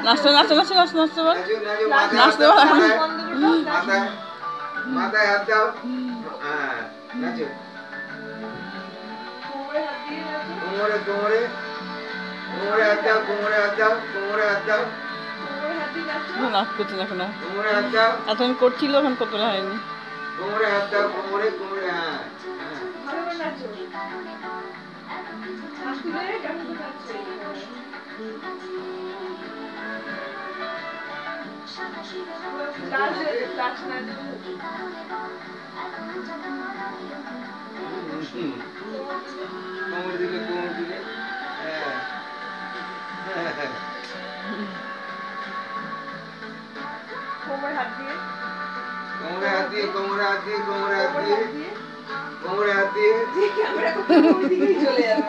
নাচতে নাচতে নাচতে নাচতে নাচতে বল নাচতে বল মাথায় মাথায় হাত দাও হ্যাঁ নাচো কোমরে কোমরে কোমরে হাত দাও কোমরে হাত দাও কোমরে হাত দাও নাচ করছি না এখন কোমরে হাত দাও এতক্ষণ করছিল এখন কত হয়নি কোমরে হাত দাও কোমরে কোমরে হ্যাঁ কোমর দিকে হ্যাঁ কোমরে হাত দিয়ে কোমরে হাত দিয়ে কোমরে হাত দিয়ে কোমরে হাত দিয়ে কোমরে হাত দিয়ে ক্যামেরা কোমরের দিকে চলে যাবে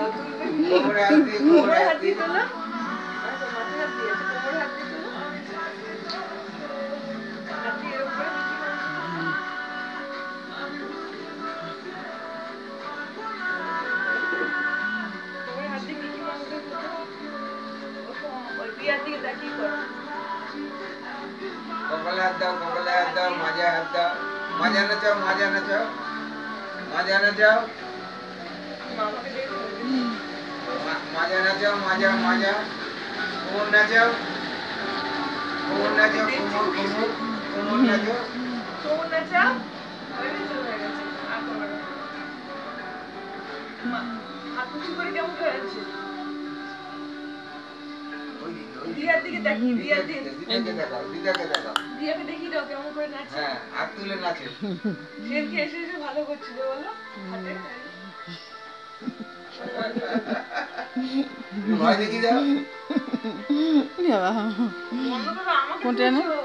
কোমরে হাত দিয়ে কোমরে হাত দিয়ে তোলো আচ্ছা মাথায় হাত দিয়ে কোমরে হাত দিয়ে তোলো হাত দিয়ে এর উপরে কোমরে হাত দিয়ে কি মাউস ওই বিয়ার দিকে তাকিয়ে করো কপালে হাত দাও মাঝে হাত দাও মাজা নাচাও মাজা নাচাও মামাকে দেখো মাজা নাচাও মাজা মাজা কোমর নাচাও কোমর নাচাও কোমর নাচাও কোমর নাচাও হয়ে গেছে আর করো না হাত উঁচু করে কেমন হয়েছে দিয়ার দিকে তাকিয়ে দিয়ার দিকে দিদাকে দেখাও দিয়াকে দেখিয়ে দাও কেমন করে নাচে হ্যাঁ হাত তুলে নাচো সেদিনকে এসে এসে ভালো করছিল বলো হাতে ভয় দেখি যাও বাবা অন্য তো আমাকে কোনটা না? বলছো।